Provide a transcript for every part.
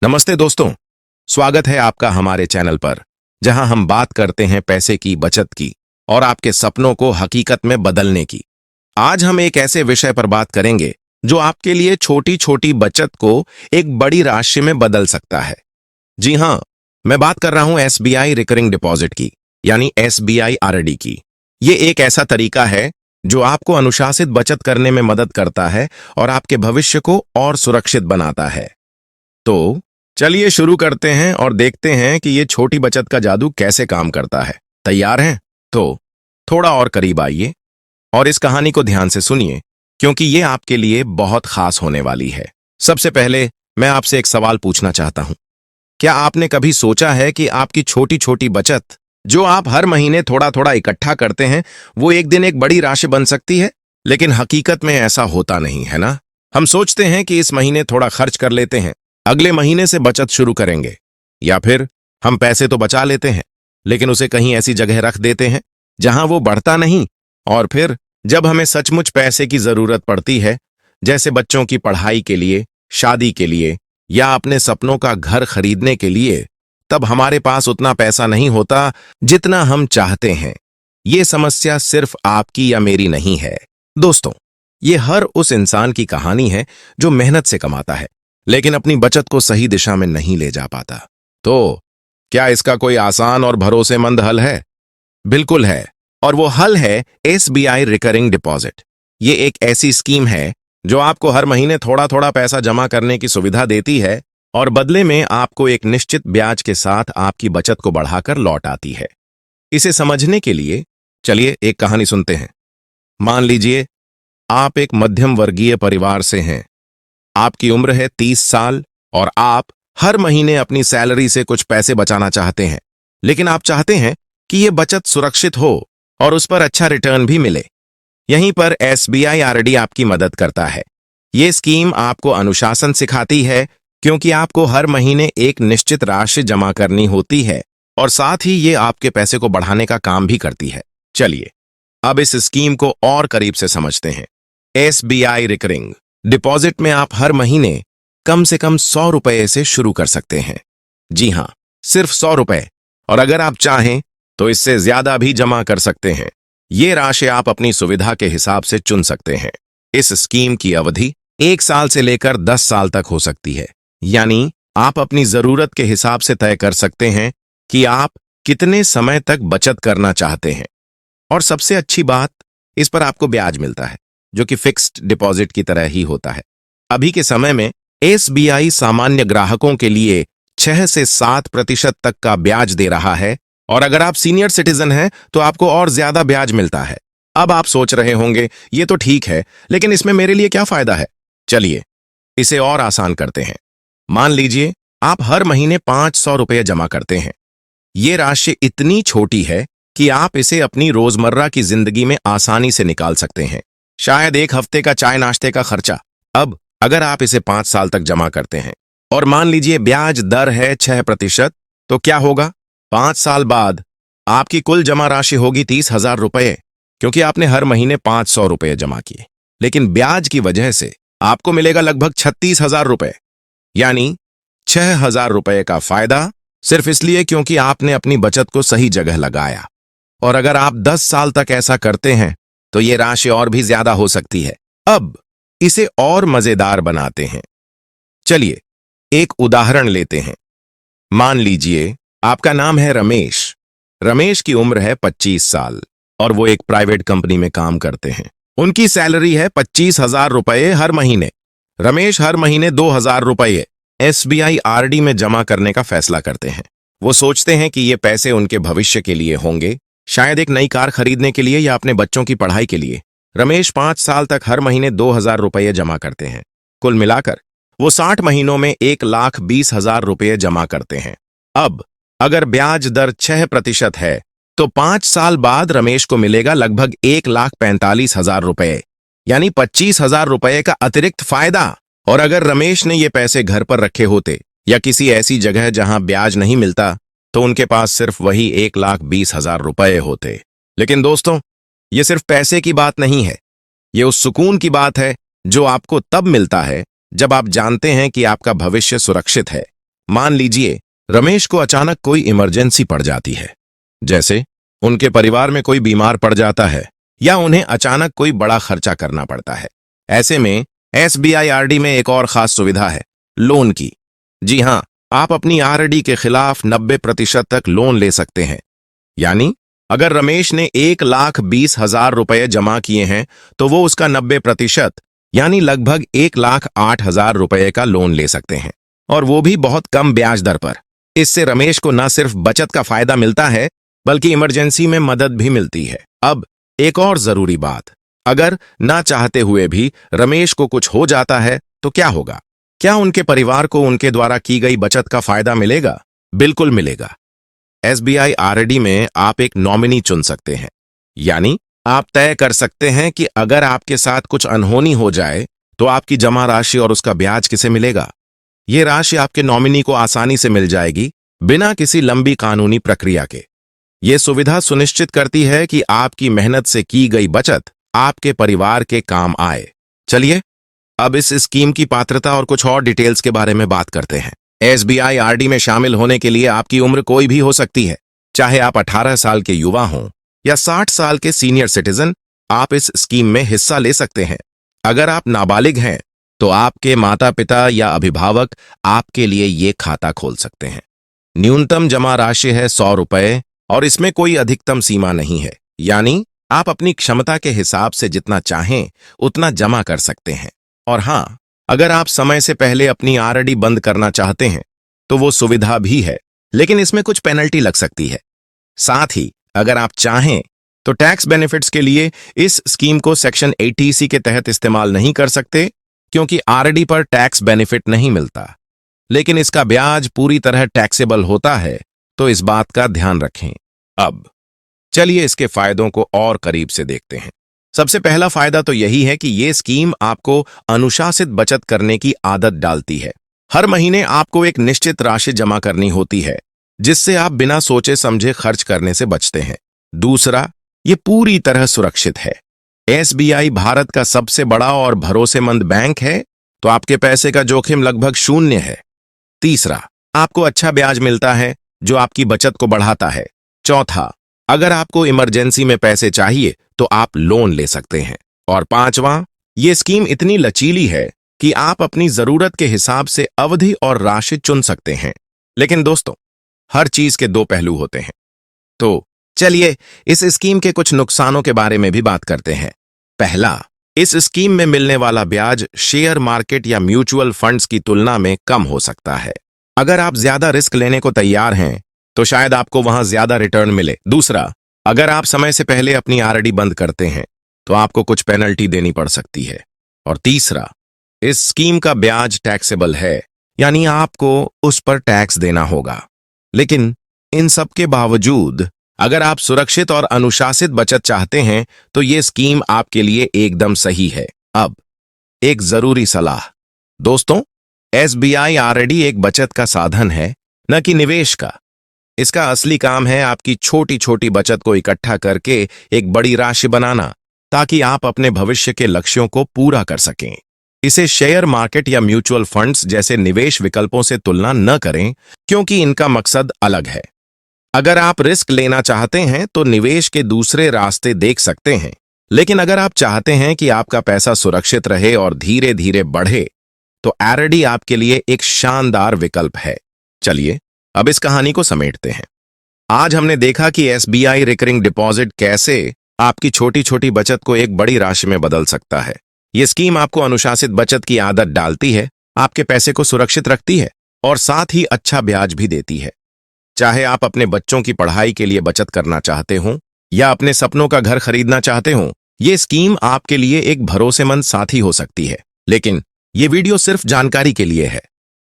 नमस्ते दोस्तों, स्वागत है आपका हमारे चैनल पर, जहां हम बात करते हैं पैसे की बचत की और आपके सपनों को हकीकत में बदलने की। आज हम एक ऐसे विषय पर बात करेंगे जो आपके लिए छोटी छोटी बचत को एक बड़ी राशि में बदल सकता है। जी हां, मैं बात कर रहा हूं एसबीआई रिकरिंग डिपॉजिट की, यानी एसबीआई आरडी की। ये एक ऐसा तरीका है जो आपको अनुशासित बचत करने में मदद करता है और आपके भविष्य को और सुरक्षित बनाता है। तो चलिए शुरू करते हैं और देखते हैं कि ये छोटी बचत का जादू कैसे काम करता है। तैयार हैं? तो थोड़ा और करीब आइए और इस कहानी को ध्यान से सुनिए, क्योंकि ये आपके लिए बहुत खास होने वाली है। सबसे पहले मैं आपसे एक सवाल पूछना चाहता हूं। क्या आपने कभी सोचा है कि आपकी छोटी छोटी बचत, जो आप हर महीने थोड़ा थोड़ा इकट्ठा करते हैं, वो एक दिन एक बड़ी राशि बन सकती है? लेकिन हकीकत में ऐसा होता नहीं है ना। हम सोचते हैं कि इस महीने थोड़ा खर्च कर लेते हैं, अगले महीने से बचत शुरू करेंगे, या फिर हम पैसे तो बचा लेते हैं लेकिन उसे कहीं ऐसी जगह रख देते हैं जहां वो बढ़ता नहीं, और फिर जब हमें सचमुच पैसे की जरूरत पड़ती है, जैसे बच्चों की पढ़ाई के लिए, शादी के लिए या अपने सपनों का घर खरीदने के लिए, तब हमारे पास उतना पैसा नहीं होता जितना हम चाहते हैं। ये समस्या सिर्फ आपकी या मेरी नहीं है दोस्तों, ये हर उस इंसान की कहानी है जो मेहनत से कमाता है लेकिन अपनी बचत को सही दिशा में नहीं ले जा पाता। तो क्या इसका कोई आसान और भरोसेमंद हल है? बिल्कुल है, और वो हल है एसबीआई रिकरिंग डिपॉजिट। ये एक ऐसी स्कीम है जो आपको हर महीने थोड़ा थोड़ा पैसा जमा करने की सुविधा देती है और बदले में आपको एक निश्चित ब्याज के साथ आपकी बचत को बढ़ाकर लौट आती है। इसे समझने के लिए चलिए एक कहानी सुनते हैं। मान लीजिए आप एक मध्यम वर्गीय परिवार से हैं। आपकी उम्र है 30 साल और आप हर महीने अपनी सैलरी से कुछ पैसे बचाना चाहते हैं, लेकिन आप चाहते हैं कि यह बचत सुरक्षित हो और उस पर अच्छा रिटर्न भी मिले। यहीं पर एसबीआई आरडी आपकी मदद करता है। ये स्कीम आपको अनुशासन सिखाती है, क्योंकि आपको हर महीने एक निश्चित राशि जमा करनी होती है और साथ ही ये आपके पैसे को बढ़ाने का काम भी करती है। चलिए अब इस स्कीम को और करीब से समझते हैं। एसबीआई रिकरिंग डिपॉजिट में आप हर महीने कम से कम 100 रुपए से शुरू कर सकते हैं। जी हां, सिर्फ 100 रुपए, और अगर आप चाहें तो इससे ज्यादा भी जमा कर सकते हैं। ये राशि आप अपनी सुविधा के हिसाब से चुन सकते हैं। इस स्कीम की अवधि 1 साल से लेकर 10 साल तक हो सकती है, यानी आप अपनी जरूरत के हिसाब से तय कर सकते हैं कि आप कितने समय तक बचत करना चाहते हैं। और सबसे अच्छी बात, इस पर आपको ब्याज मिलता है, जो कि फिक्स्ड डिपॉजिट की तरह ही होता है। अभी के समय में एसबीआई सामान्य ग्राहकों के लिए 6 से 7% तक का ब्याज दे रहा है, और अगर आप सीनियर सिटीजन हैं तो आपको और ज्यादा ब्याज मिलता है। अब आप सोच रहे होंगे, ये तो ठीक है, लेकिन इसमें मेरे लिए क्या फायदा है? चलिए इसे और आसान करते हैं। मान लीजिए आप हर महीने 500 रुपये जमा करते हैं। ये राशि इतनी छोटी है कि आप इसे अपनी रोजमर्रा की जिंदगी में आसानी से निकाल सकते हैं, शायद एक हफ्ते का चाय नाश्ते का खर्चा। अब अगर आप इसे 5 साल तक जमा करते हैं और मान लीजिए ब्याज दर है 6%, तो क्या होगा? 5 साल बाद आपकी कुल जमा राशि होगी 30,000 रुपये, क्योंकि आपने हर महीने 500 रुपये जमा किए। लेकिन ब्याज की वजह से आपको मिलेगा लगभग 36,000 रुपये, यानी 6,000 रुपये का फायदा, सिर्फ इसलिए क्योंकि आपने अपनी बचत को सही जगह लगाया। और अगर आप 10 साल तक ऐसा करते हैं तो ये राशि और भी ज्यादा हो सकती है। अब इसे और मजेदार बनाते हैं। चलिए एक उदाहरण लेते हैं। मान लीजिए आपका नाम है रमेश। रमेश की उम्र है 25 साल और वो एक प्राइवेट कंपनी में काम करते हैं। उनकी सैलरी है 25,000 रुपये हर महीने। रमेश हर महीने 2,000 रुपये एसबीआई आरडी में जमा करने का फैसला करते हैं। वो सोचते हैं कि ये पैसे उनके भविष्य के लिए होंगे, शायद एक नई कार खरीदने के लिए या अपने बच्चों की पढ़ाई के लिए। रमेश 5 साल तक हर महीने 2,000 रुपये जमा करते हैं। कुल मिलाकर वो 60 महीनों में 1,20,000 रुपये जमा करते हैं। अब अगर ब्याज दर 6% है तो 5 साल बाद रमेश को मिलेगा लगभग 1,45,000 रुपये, यानी 25,000 रुपये का अतिरिक्त फायदा। और अगर रमेश ने ये पैसे घर पर रखे होते या किसी ऐसी जगह जहां ब्याज नहीं मिलता, तो उनके पास सिर्फ वही 1,20,000 रुपये होते। लेकिन दोस्तों, ये सिर्फ पैसे की बात नहीं है, ये उस सुकून की बात है जो आपको तब मिलता है जब आप जानते हैं कि आपका भविष्य सुरक्षित है। मान लीजिए रमेश को अचानक कोई इमरजेंसी पड़ जाती है, जैसे उनके परिवार में कोई बीमार पड़ जाता है या उन्हें अचानक कोई बड़ा खर्चा करना पड़ता है। ऐसे में एसबीआई आरडी में एक और खास सुविधा है, लोन की। जी हां, आप अपनी आरडी के खिलाफ 90% तक लोन ले सकते हैं। यानी अगर रमेश ने 1,20,000 जमा किए हैं तो वो उसका 90% यानी लगभग 1,08,000 रुपए का लोन ले सकते हैं, और वो भी बहुत कम ब्याज दर पर। इससे रमेश को न सिर्फ बचत का फायदा मिलता है बल्कि इमरजेंसी में मदद भी मिलती है। अब एक और जरूरी बात, अगर ना चाहते हुए भी रमेश को कुछ हो जाता है तो क्या होगा? क्या उनके परिवार को उनके द्वारा की गई बचत का फायदा मिलेगा? बिल्कुल मिलेगा। एसबीआई आरडी में आप एक नॉमिनी चुन सकते हैं, यानी आप तय कर सकते हैं कि अगर आपके साथ कुछ अनहोनी हो जाए तो आपकी जमा राशि और उसका ब्याज किसे मिलेगा। ये राशि आपके नॉमिनी को आसानी से मिल जाएगी, बिना किसी लंबी कानूनी प्रक्रिया के। ये सुविधा सुनिश्चित करती है कि आपकी मेहनत से की गई बचत आपके परिवार के काम आए। चलिए अब इस स्कीम की पात्रता और कुछ और डिटेल्स के बारे में बात करते हैं। एसबीआई आरडी में शामिल होने के लिए आपकी उम्र कोई भी हो सकती है, चाहे आप 18 साल के युवा हों या 60 साल के सीनियर सिटीजन, आप इस स्कीम में हिस्सा ले सकते हैं। अगर आप नाबालिग हैं तो आपके माता पिता या अभिभावक आपके लिए ये खाता खोल सकते हैं। न्यूनतम जमा राशि है 100 रुपए और इसमें कोई अधिकतम सीमा नहीं है, यानी आप अपनी क्षमता के हिसाब से जितना चाहें उतना जमा कर सकते हैं। और हाँ, अगर आप समय से पहले अपनी आरडी बंद करना चाहते हैं तो वो सुविधा भी है, लेकिन इसमें कुछ पेनल्टी लग सकती है। साथ ही अगर आप चाहें तो टैक्स बेनिफिट्स के लिए इस स्कीम को सेक्शन 80C के तहत इस्तेमाल नहीं कर सकते, क्योंकि आरडी पर टैक्स बेनिफिट नहीं मिलता, लेकिन इसका ब्याज पूरी तरह टैक्सेबल होता है, तो इस बात का ध्यान रखें। अब चलिए इसके फायदों को और करीब से देखते हैं। सबसे पहला फायदा तो यही है कि ये स्कीम आपको अनुशासित बचत करने की आदत डालती है। हर महीने आपको एक निश्चित राशि जमा करनी होती है, जिससे आप बिना सोचे समझे खर्च करने से बचते हैं। दूसरा, ये पूरी तरह सुरक्षित है। एसबीआई भारत का सबसे बड़ा और भरोसेमंद बैंक है, तो आपके पैसे का जोखिम लगभग शून्य है। तीसरा, आपको अच्छा ब्याज मिलता है जो आपकी बचत को बढ़ाता है। चौथा, अगर आपको इमरजेंसी में पैसे चाहिए तो आप लोन ले सकते हैं। और पांचवां, ये स्कीम इतनी लचीली है कि आप अपनी जरूरत के हिसाब से अवधि और राशि चुन सकते हैं। लेकिन दोस्तों, हर चीज के दो पहलू होते हैं, तो चलिए इस स्कीम के कुछ नुकसानों के बारे में भी बात करते हैं। पहला, इस स्कीम में मिलने वाला ब्याज शेयर मार्केट या म्यूचुअल फंड्स की तुलना में कम हो सकता है। अगर आप ज्यादा रिस्क लेने को तैयार हैं तो शायद आपको वहां ज्यादा रिटर्न मिले। दूसरा, अगर आप समय से पहले अपनी आरडी बंद करते हैं तो आपको कुछ पेनल्टी देनी पड़ सकती है। और तीसरा, इस स्कीम का ब्याज टैक्सेबल है, यानी आपको उस पर टैक्स देना होगा। लेकिन इन सब के बावजूद अगर आप सुरक्षित और अनुशासित बचत चाहते हैं तो ये स्कीम आपके लिए एकदम सही है। अब एक जरूरी सलाह दोस्तों, एसबीआई आरडी एक बचत का साधन है, न कि निवेश का। इसका असली काम है आपकी छोटी छोटी बचत को इकट्ठा करके एक बड़ी राशि बनाना, ताकि आप अपने भविष्य के लक्ष्यों को पूरा कर सकें। इसे शेयर मार्केट या म्यूचुअल फंड्स जैसे निवेश विकल्पों से तुलना न करें, क्योंकि इनका मकसद अलग है। अगर आप रिस्क लेना चाहते हैं तो निवेश के दूसरे रास्ते देख सकते हैं, लेकिन अगर आप चाहते हैं कि आपका पैसा सुरक्षित रहे और धीरे धीरे बढ़े तो आरडी आपके लिए एक शानदार विकल्प है। चलिए अब इस कहानी को समेटते हैं। आज हमने देखा कि एसबीआई रिकरिंग डिपॉजिट कैसे आपकी छोटी छोटी बचत को एक बड़ी राशि में बदल सकता है। ये स्कीम आपको अनुशासित बचत की आदत डालती है, आपके पैसे को सुरक्षित रखती है और साथ ही अच्छा ब्याज भी देती है। चाहे आप अपने बच्चों की पढ़ाई के लिए बचत करना चाहते हो या अपने सपनों का घर खरीदना चाहते हो, ये स्कीम आपके लिए एक भरोसेमंद साथी हो सकती है। लेकिन ये वीडियो सिर्फ जानकारी के लिए है।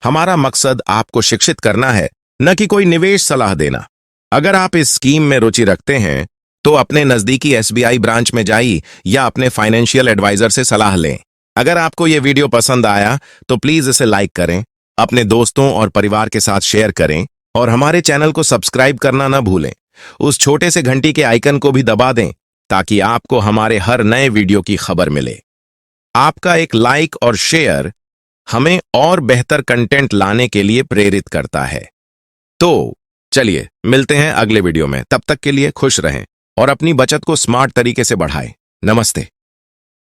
हमारा मकसद आपको शिक्षित करना है, न कि कोई निवेश सलाह देना। अगर आप इस स्कीम में रुचि रखते हैं तो अपने नजदीकी एसबीआई ब्रांच में जाइए या अपने फाइनेंशियल एडवाइजर से सलाह लें। अगर आपको यह वीडियो पसंद आया तो प्लीज इसे लाइक करें, अपने दोस्तों और परिवार के साथ शेयर करें और हमारे चैनल को सब्सक्राइब करना न भूलें। उस छोटे से घंटी के आइकन को भी दबा दें ताकि आपको हमारे हर नए वीडियो की खबर मिले। आपका एक लाइक और शेयर हमें और बेहतर कंटेंट लाने के लिए प्रेरित करता है। तो चलिए मिलते हैं अगले वीडियो में। तब तक के लिए खुश रहें और अपनी बचत को स्मार्ट तरीके से बढ़ाएं। नमस्ते।